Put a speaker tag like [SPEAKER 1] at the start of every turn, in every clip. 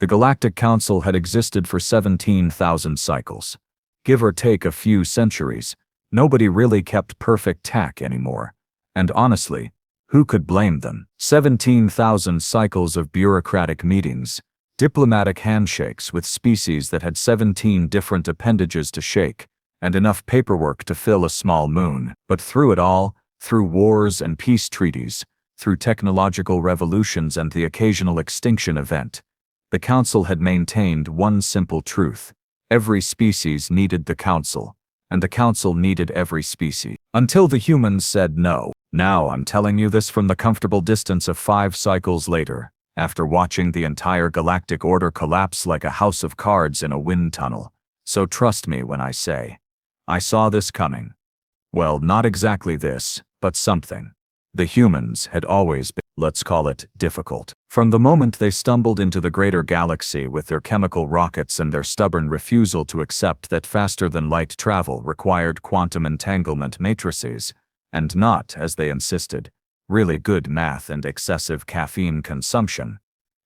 [SPEAKER 1] The Galactic Council had existed for 17,000 cycles. Give or take a few centuries, nobody really kept perfect tack anymore. And honestly, who could blame them? 17,000 cycles of bureaucratic meetings, diplomatic handshakes with species that had 17 different appendages to shake, and enough paperwork to fill a small moon. But through it all, through wars and peace treaties, through technological revolutions and the occasional extinction event, the Council had maintained one simple truth. Every species needed the Council, and the Council needed every species. Until the humans said no. Now I'm telling you this from the comfortable distance of 5 cycles later, after watching the entire galactic order collapse like a house of cards in a wind tunnel. So trust me when I say, I saw this coming. Well, not exactly this, but something. The humans had always been, let's call it, difficult. From the moment they stumbled into the greater galaxy with their chemical rockets and their stubborn refusal to accept that faster-than-light travel required quantum entanglement matrices, and not, as they insisted, really good math and excessive caffeine consumption,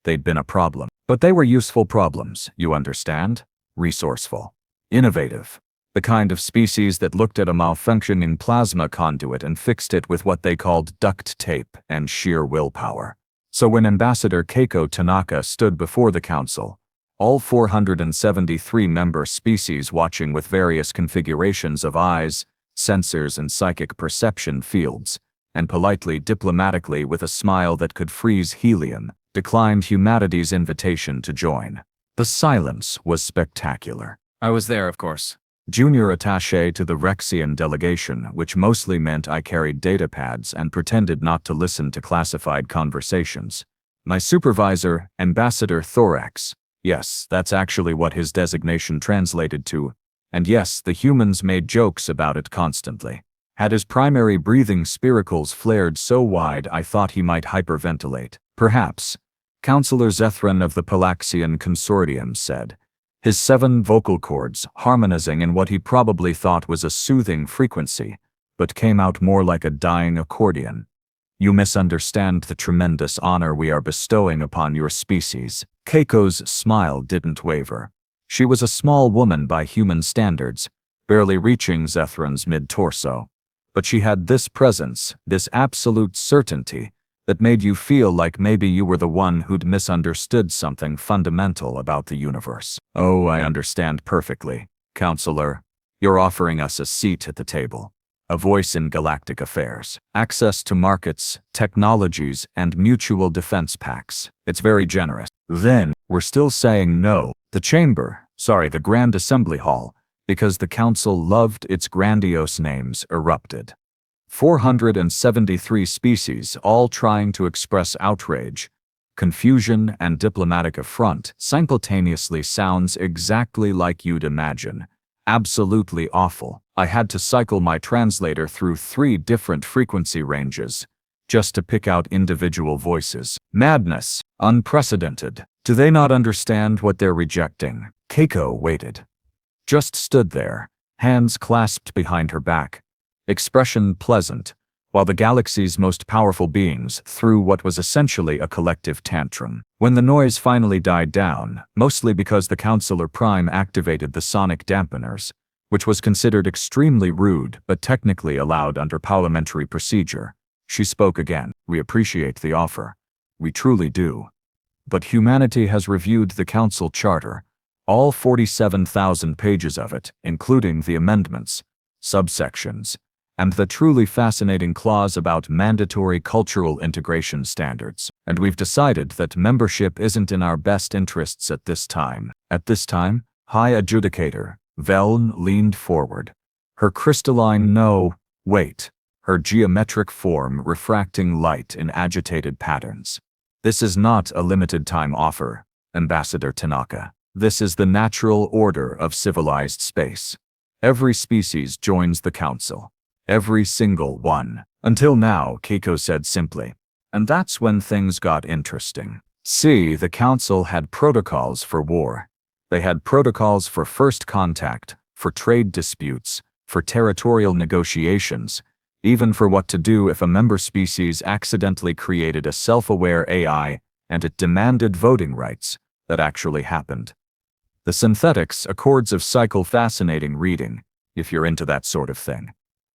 [SPEAKER 1] they'd been a problem. But they were useful problems, you understand? Resourceful. Innovative. The kind of species that looked at a malfunctioning plasma conduit and fixed it with what they called duct tape and sheer willpower. So when Ambassador Keiko Tanaka stood before the Council, all 473 member species watching with various configurations of eyes, sensors and psychic perception fields, and politely diplomatically with a smile that could freeze helium, declined humanity's invitation to join. The silence was spectacular. I was there, of course. Junior attaché to the Rexian delegation, which mostly meant I carried datapads and pretended not to listen to classified conversations. My supervisor, Ambassador Thorax. Yes, that's actually what his designation translated to. And yes, the humans made jokes about it constantly. Had his primary breathing spiracles flared so wide I thought he might hyperventilate. Perhaps. Councillor Zethran of the Palaxian Consortium said, his 7 vocal cords harmonizing in what he probably thought was a soothing frequency, but came out more like a dying accordion. You misunderstand the tremendous honor we are bestowing upon your species. Keiko's smile didn't waver. She was a small woman by human standards, barely reaching Zethran's mid-torso. But she had this presence, this absolute certainty, that made you feel like maybe you were the one who'd misunderstood something fundamental about the universe. Oh, I understand perfectly, Counselor. You're offering us a seat at the table, a voice in galactic affairs, access to markets, technologies, and mutual defense pacts. It's very generous. Then, we're still saying no. The Grand Assembly Hall, because the Council loved its grandiose names, erupted. 473 species, all trying to express outrage, confusion, and diplomatic affront, simultaneously sounds exactly like you'd imagine. Absolutely awful. I had to cycle my translator through 3 different frequency ranges, just to pick out individual voices. Madness. Unprecedented. Do they not understand what they're rejecting? Keiko waited. Just stood there, hands clasped behind her back, expression pleasant, while the galaxy's most powerful beings threw what was essentially a collective tantrum. When the noise finally died down, mostly because the Counselor Prime activated the sonic dampeners, which was considered extremely rude but technically allowed under parliamentary procedure, she spoke again. We appreciate the offer. We truly do. But humanity has reviewed the Council Charter, all 47,000 pages of it, including the amendments, subsections, and the truly fascinating clause about mandatory cultural integration standards. And we've decided that membership isn't in our best interests at this time. At this time, High Adjudicator, Veln leaned forward. Her crystalline her geometric form refracting light in agitated patterns. This is not a limited time offer, Ambassador Tanaka. This is the natural order of civilized space. Every species joins the Council. Every single one. Until now, Keiko said simply. And that's when things got interesting. See, the Council had protocols for war. They had protocols for first contact, for trade disputes, for territorial negotiations, even for what to do if a member species accidentally created a self-aware AI and it demanded voting rights, that actually happened. The Synthetics Accords of Cycle, fascinating reading, if you're into that sort of thing.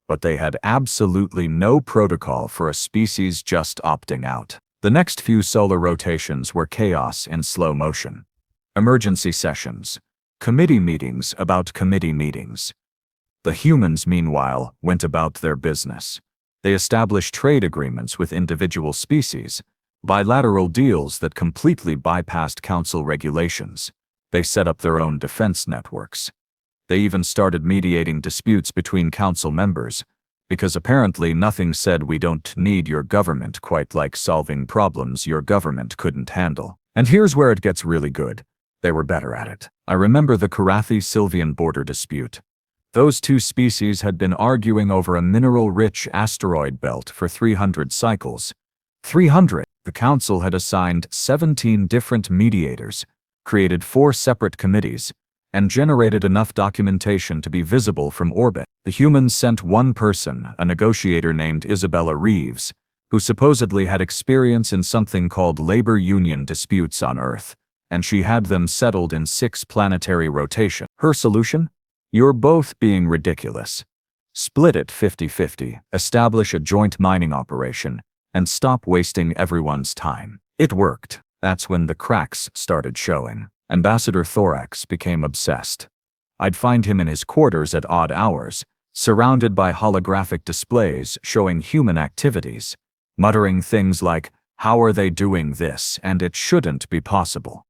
[SPEAKER 1] But they had absolutely no protocol for a species just opting out. The next few solar rotations were chaos in slow motion. Emergency sessions. Committee meetings about committee meetings. The humans, meanwhile, went about their business. They established trade agreements with individual species, bilateral deals that completely bypassed council regulations. They set up their own defense networks. They even started mediating disputes between council members, because apparently nothing said we don't need your government quite like solving problems your government couldn't handle. And here's where it gets really good. They were better at it. I remember the Karathi-Sylvian border dispute. Those two species had been arguing over a mineral-rich asteroid belt for 300 cycles. 300! The council had assigned 17 different mediators, created 4 separate committees, and generated enough documentation to be visible from orbit. The humans sent one person, a negotiator named Isabella Reeves, who supposedly had experience in something called labor union disputes on Earth, and she had them settled in 6 planetary rotation. Her solution? You're both being ridiculous. Split it 50-50, establish a joint mining operation, and stop wasting everyone's time. It worked. That's when the cracks started showing. Ambassador Thorax became obsessed. I'd find him in his quarters at odd hours, surrounded by holographic displays showing human activities, muttering things like, "How are they doing this, and it shouldn't be possible."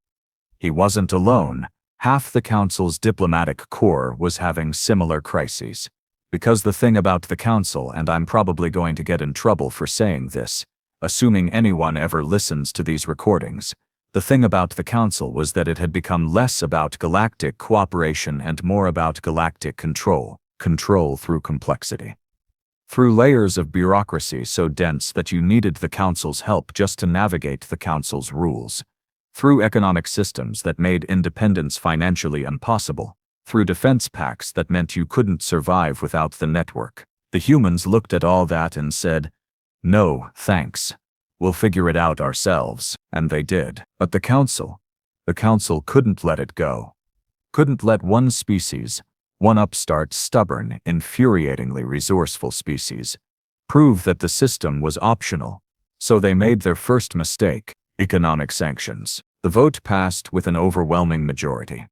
[SPEAKER 1] He wasn't alone. Half the council's diplomatic corps was having similar crises. Because the thing about the council, and I'm probably going to get in trouble for saying this, assuming anyone ever listens to these recordings, the thing about the council was that it had become less about galactic cooperation and more about galactic control through complexity. Through layers of bureaucracy so dense that you needed the council's help just to navigate the council's rules. Through economic systems that made independence financially impossible. Through defense pacts that meant you couldn't survive without the network. The humans looked at all that and said, "No, thanks. We'll figure it out ourselves," and they did. But the council couldn't let it go. Couldn't let one species, one upstart, stubborn, infuriatingly resourceful species, prove that the system was optional. So they made their first mistake, economic sanctions. The vote passed with an overwhelming majority.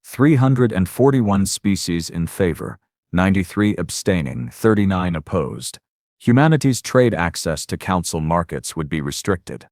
[SPEAKER 1] 341 species in favor, 93 abstaining, 39 opposed. Humanity's trade access to council markets would be restricted.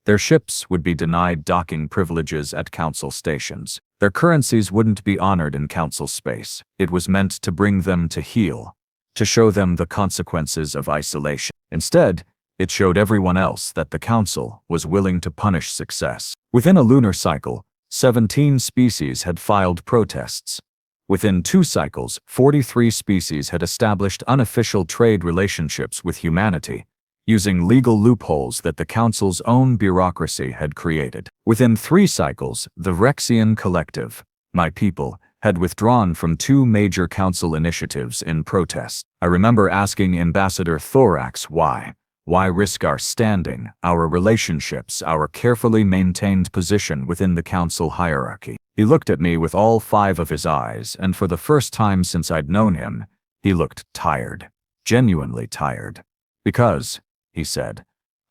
[SPEAKER 1] Their ships would be denied docking privileges at council stations. Their currencies wouldn't be honored in council space. It was meant to bring them to heel, to show them the consequences of isolation. Instead, it showed everyone else that the council was willing to punish success. Within a lunar cycle, 17 species had filed protests. Within 2 cycles, 43 species had established unofficial trade relationships with humanity, using legal loopholes that the council's own bureaucracy had created. Within 3 cycles, the Rexian Collective, my people, had withdrawn from 2 major council initiatives in protest. I remember asking Ambassador Thorax why. Why risk our standing, our relationships, our carefully maintained position within the council hierarchy? He looked at me with all 5 of his eyes, and for the first time since I'd known him, he looked tired. Genuinely tired. "Because," he said,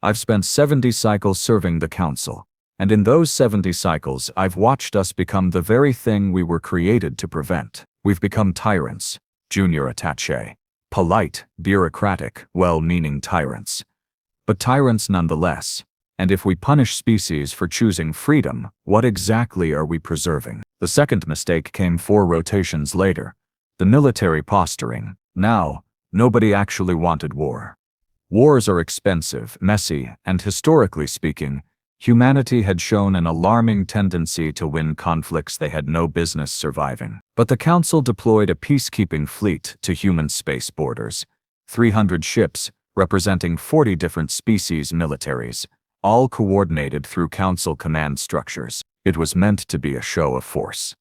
[SPEAKER 1] "I've spent 70 cycles serving the council, and in those 70 cycles I've watched us become the very thing we were created to prevent. We've become tyrants, junior attaché. Polite, bureaucratic, well-meaning tyrants. But tyrants nonetheless. And if we punish species for choosing freedom, what exactly are we preserving?" The second mistake came 4 rotations later. The military posturing. Now, nobody actually wanted war. Wars are expensive, messy, and historically speaking, humanity had shown an alarming tendency to win conflicts they had no business surviving. But the council deployed a peacekeeping fleet to human space borders. 300 ships, representing 40 different species militaries, all coordinated through council command structures. It was meant to be a show of force.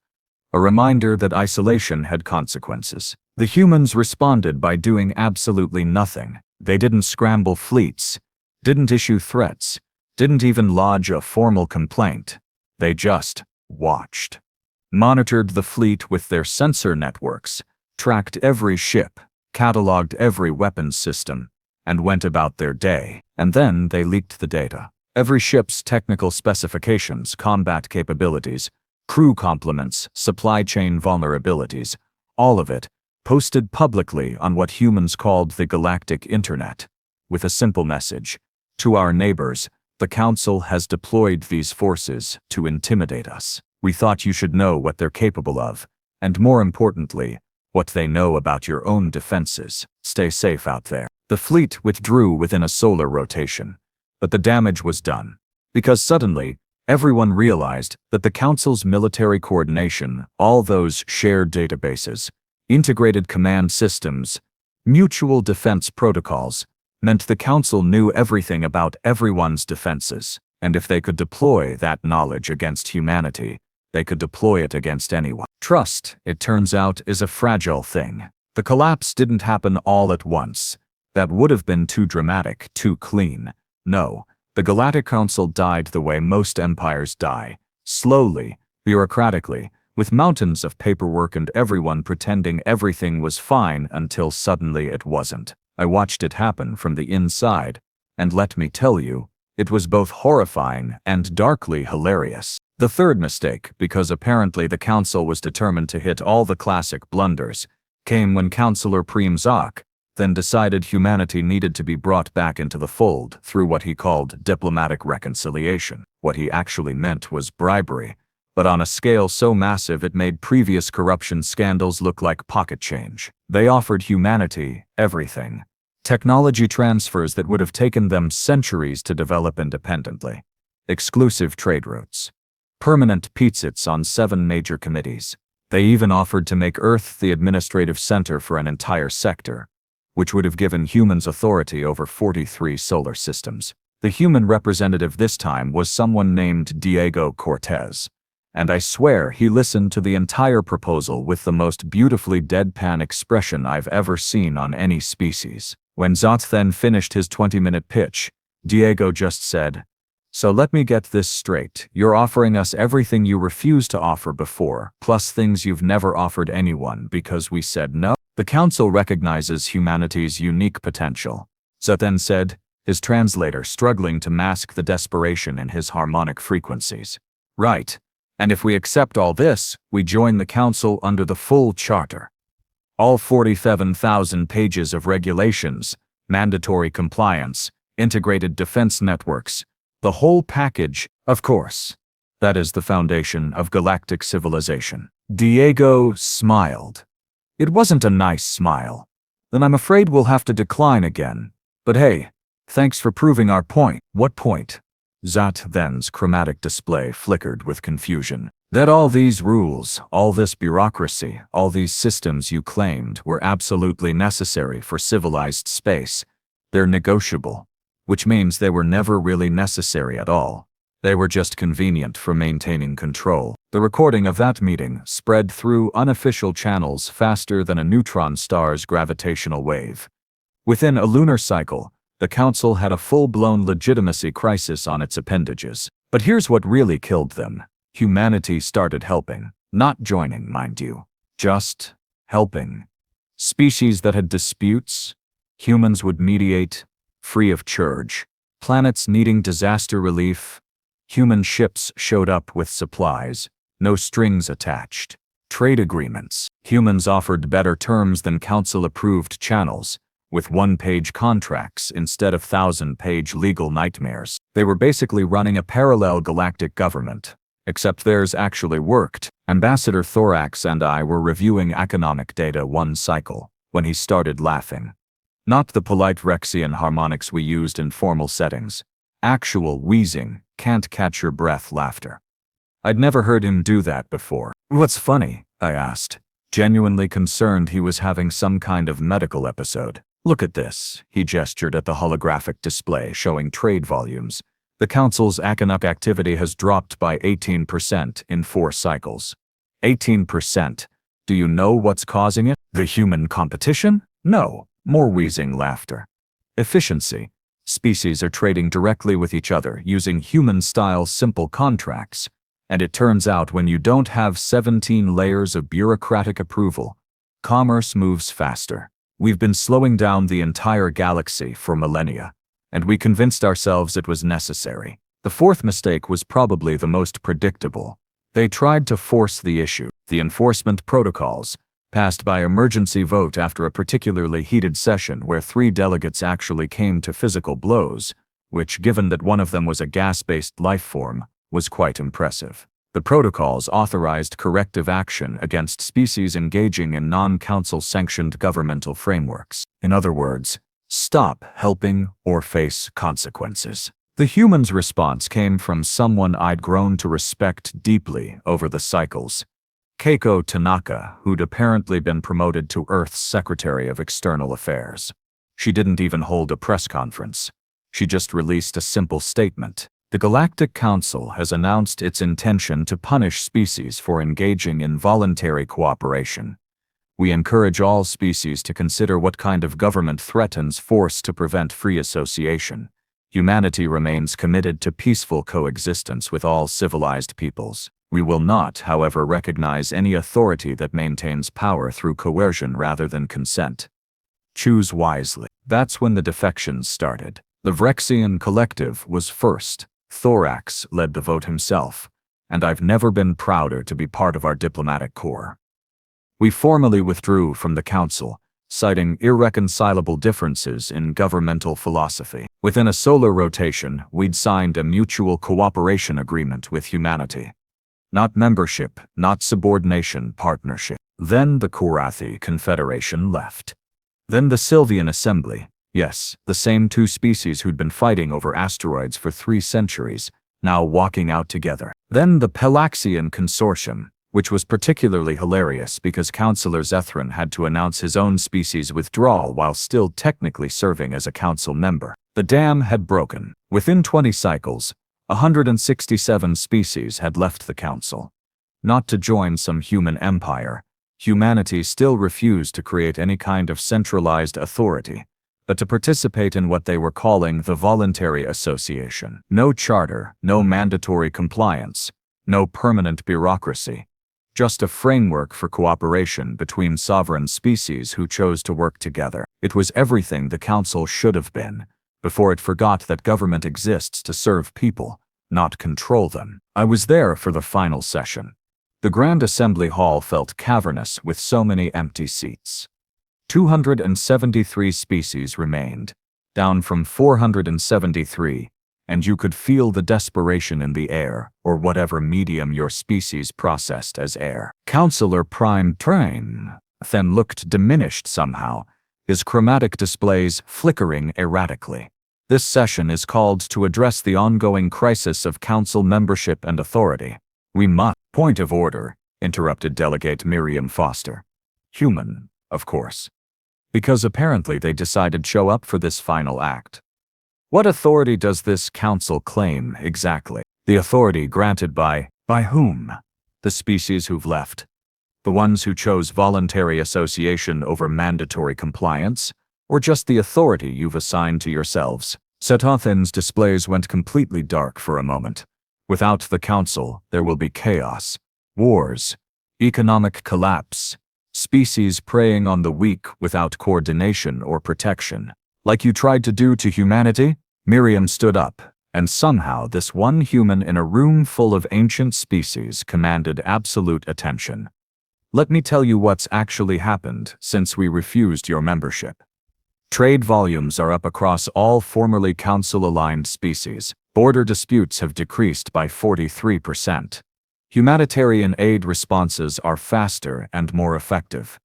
[SPEAKER 1] A reminder that isolation had consequences. The humans responded by doing absolutely nothing. They didn't scramble fleets, didn't issue threats, didn't even lodge a formal complaint. They just watched. Monitored the fleet with their sensor networks, tracked every ship, cataloged every weapons system, and went about their day. And then they leaked the data. Every ship's technical specifications, combat capabilities, crew complements, supply chain vulnerabilities, all of it, posted publicly on what humans called the Galactic Internet, with a simple message: to our neighbors, the Council has deployed these forces to intimidate us. We thought you should know what they're capable of, and more importantly, what they know about your own defenses. Stay safe out there. The fleet withdrew within a solar rotation, but the damage was done, because suddenly, everyone realized that the Council's military coordination, all those shared databases, integrated command systems, mutual defense protocols, meant the Council knew everything about everyone's defenses, and if they could deploy that knowledge against humanity, they could deploy it against anyone. Trust, it turns out, is a fragile thing. The collapse didn't happen all at once. That would have been too dramatic, too clean. No, the Galactic Council died the way most empires die. Slowly, bureaucratically, with mountains of paperwork and everyone pretending everything was fine until suddenly it wasn't. I watched it happen from the inside, and let me tell you, it was both horrifying and darkly hilarious. The third mistake, because apparently the Council was determined to hit all the classic blunders, came when Councillor Preem Zak then decided humanity needed to be brought back into the fold through what he called diplomatic reconciliation. What he actually meant was bribery, but on a scale so massive it made previous corruption scandals look like pocket change. They offered humanity everything. Technology transfers that would have taken them centuries to develop independently. Exclusive trade routes. Permanent pizzits on 7 major committees. They even offered to make Earth the administrative center for an entire sector, which would have given humans authority over 43 solar systems. The human representative this time was someone named Diego Cortez, and I swear he listened to the entire proposal with the most beautifully deadpan expression I've ever seen on any species. When Zot then finished his 20-minute pitch, Diego just said, "So let me get this straight, you're offering us everything you refused to offer before, plus things you've never offered anyone because we said no?" The Council recognizes humanity's unique potential, Zot then said, his translator struggling to mask the desperation in his harmonic frequencies. Right, and if we accept all this, we join the Council under the full charter. All 47,000 pages of regulations, mandatory compliance, integrated defense networks, the whole package, of course. That is the foundation of galactic civilization. Diego smiled. It wasn't a nice smile. Then I'm afraid we'll have to decline again. But hey, thanks for proving our point. What point? Zat then's chromatic display flickered with confusion. That all these rules, all this bureaucracy, all these systems you claimed were absolutely necessary for civilized space. They're negotiable, which means they were never really necessary at all. They were just convenient for maintaining control. The recording of that meeting spread through unofficial channels faster than a neutron star's gravitational wave. Within a lunar cycle, the Council had a full-blown legitimacy crisis on its appendages. But here's what really killed them. Humanity started helping. Not joining, mind you. Just helping. Species that had disputes, humans would mediate, free of charge. Planets needing disaster relief, human ships showed up with supplies, no strings attached. Trade agreements. Humans offered better terms than Council-approved channels, with 1-page contracts instead of 1,000-page legal nightmares. They were basically running a parallel galactic government, except theirs actually worked. Ambassador Thorax and I were reviewing economic data one cycle, when he started laughing. Not the polite Rexian harmonics we used in formal settings. Actual wheezing, can't catch your breath laughter. I'd never heard him do that before. "What's funny?" I asked, genuinely concerned he was having some kind of medical episode. "Look at this." He gestured at the holographic display showing trade volumes. The Council's economic activity has dropped by 18% in 4 cycles. 18%. Do you know what's causing it? The human competition? No. More wheezing laughter. Efficiency. Species are trading directly with each other using human-style simple contracts, And it turns out when you don't have 17 layers of bureaucratic approval, commerce moves faster. We've been slowing down the entire galaxy for millennia, and we convinced ourselves it was necessary. The fourth mistake was probably the most predictable. They tried to force the issue. The enforcement protocols, passed by emergency vote after a particularly heated session where 3 delegates actually came to physical blows, which, given that one of them was a gas-based life form, was quite impressive. The protocols authorized corrective action against species engaging in non-council sanctioned governmental frameworks. In other words, stop helping or face consequences. The humans' response came from someone I'd grown to respect deeply over the cycles. Keiko Tanaka, who'd apparently been promoted to Earth's Secretary of External Affairs. She didn't even hold a press conference. She just released a simple statement. The Galactic Council has announced its intention to punish species for engaging in voluntary cooperation. We encourage all species to consider what kind of government threatens force to prevent free association. Humanity remains committed to peaceful coexistence with all civilized peoples. We will not, however, recognize any authority that maintains power through coercion rather than consent. Choose wisely. That's when the defections started. The Vrexian Collective was first. Thorax led the vote himself, and I've never been prouder to be part of our diplomatic corps. We formally withdrew from the council, citing irreconcilable differences in governmental philosophy. Within a solar rotation, we'd signed a mutual cooperation agreement with humanity. Not membership, not subordination, partnership. Then the Korathi Confederation left. Then the Sylvian Assembly. Yes, the same 2 species who'd been fighting over asteroids for 3 centuries, now walking out together. Then the Pelaxian Consortium, which was particularly hilarious because Councillor Zethran had to announce his own species' withdrawal while still technically serving as a council member. The dam had broken. Within 20 cycles, 167 species had left the council. Not to join some human empire, humanity still refused to create any kind of centralized authority, but to participate in what they were calling the voluntary association. No charter, no mandatory compliance, no permanent bureaucracy. Just a framework for cooperation between sovereign species who chose to work together. It was everything the council should have been, before it forgot that government exists to serve people, not control them. I was there for the final session. The Grand Assembly Hall felt cavernous with so many empty seats. 273 species remained, down from 473, and you could feel the desperation in the air, or whatever medium your species processed as air. Councillor Prime Train then looked diminished somehow, his chromatic displays flickering erratically. This session is called to address the ongoing crisis of council membership and authority. We must. Point of order, interrupted Delegate Miriam Foster. Human, of course. Because apparently they decided to show up for this final act. What authority does this council claim exactly? The authority granted by whom? The species who've left. The ones who chose voluntary association over mandatory compliance, or just the authority you've assigned to yourselves? Setothin's displays went completely dark for a moment. Without the council, there will be chaos, wars, economic collapse, species preying on the weak without coordination or protection. Like you tried to do to humanity? Miriam stood up, and somehow this one human in a room full of ancient species commanded absolute attention. Let me tell you what's actually happened since we refused your membership. Trade volumes are up across all formerly council-aligned species. Border disputes have decreased by 43%. Humanitarian aid responses are faster and more effective.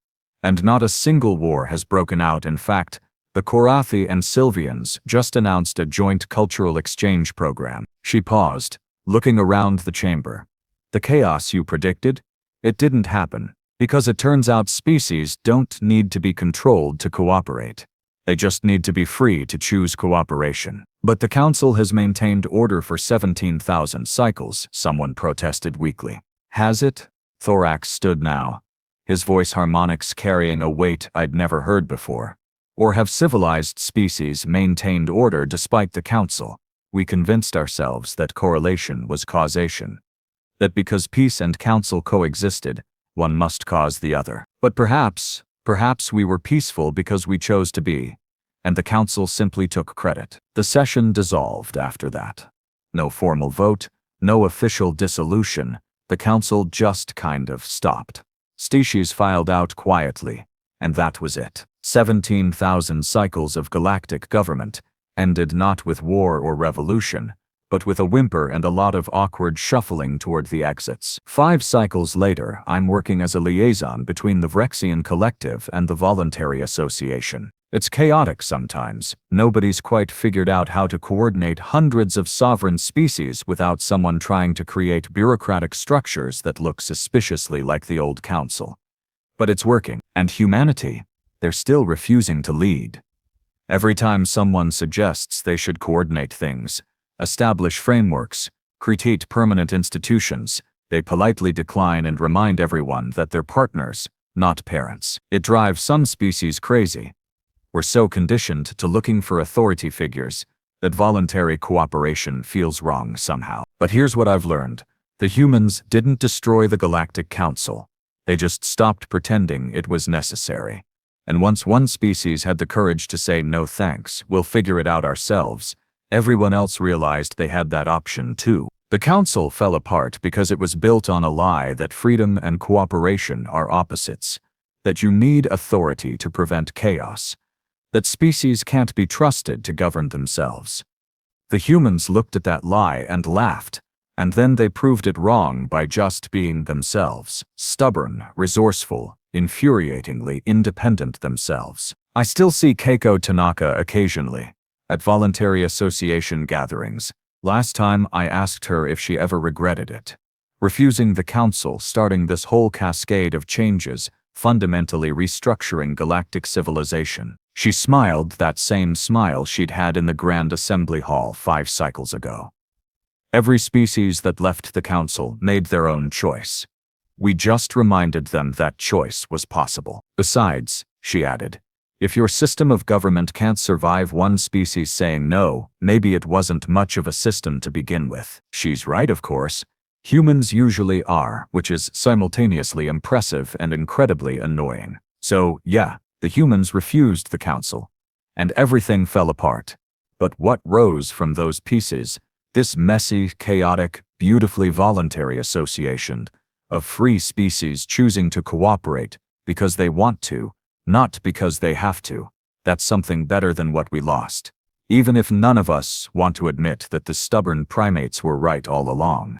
[SPEAKER 1] And not a single war has broken out. In fact, the Korathi and Sylvians just announced a joint cultural exchange program. She paused, looking around the chamber. The chaos you predicted? It didn't happen, because it turns out species don't need to be controlled to cooperate. They just need to be free to choose cooperation. But the council has maintained order for 17,000 cycles, someone protested weakly. Has it? Thorax stood now, his voice harmonics carrying a weight I'd never heard before. Or have civilized species maintained order despite the council? We convinced ourselves that correlation was causation. That because peace and council coexisted, one must cause the other. But perhaps we were peaceful because we chose to be, and the council simply took credit. The session dissolved after that. No formal vote, no official dissolution, the council just kind of stopped. Species filed out quietly, and that was it. 17,000 cycles of galactic government ended not with war or revolution, but with a whimper and a lot of awkward shuffling toward the exits. 5 cycles later, I'm working as a liaison between the Vrexian Collective and the Voluntary Association. It's chaotic sometimes. Nobody's quite figured out how to coordinate hundreds of sovereign species without someone trying to create bureaucratic structures that look suspiciously like the old council. But it's working. And humanity, they're still refusing to lead. Every time someone suggests they should coordinate things, establish frameworks, create permanent institutions, they politely decline and remind everyone that they're partners, not parents. It drives some species crazy. We're so conditioned to looking for authority figures that voluntary cooperation feels wrong somehow. But here's what I've learned. The humans didn't destroy the Galactic Council. They just stopped pretending it was necessary. And once one species had the courage to say no thanks, we'll figure it out ourselves, everyone else realized they had that option too. The council fell apart because it was built on a lie that freedom and cooperation are opposites, that you need authority to prevent chaos, that species can't be trusted to govern themselves. The humans looked at that lie and laughed, and then they proved it wrong by just being themselves, stubborn, resourceful, infuriatingly independent themselves. I still see Keiko Tanaka occasionally, at voluntary association gatherings. Last time I asked her if she ever regretted it. Refusing the council, starting this whole cascade of changes, fundamentally restructuring galactic civilization. She smiled that same smile she'd had in the Grand Assembly Hall 5 cycles ago. Every species that left the council made their own choice. We just reminded them that choice was possible. Besides, she added, if your system of government can't survive one species saying no, maybe it wasn't much of a system to begin with. She's right, of course. Humans usually are, which is simultaneously impressive and incredibly annoying. So, yeah, the humans refused the council, and everything fell apart. But what rose from those pieces, this messy, chaotic, beautifully voluntary association of free species choosing to cooperate because they want to, not because they have to, that's something better than what we lost. Even if none of us want to admit that the stubborn primates were right all along.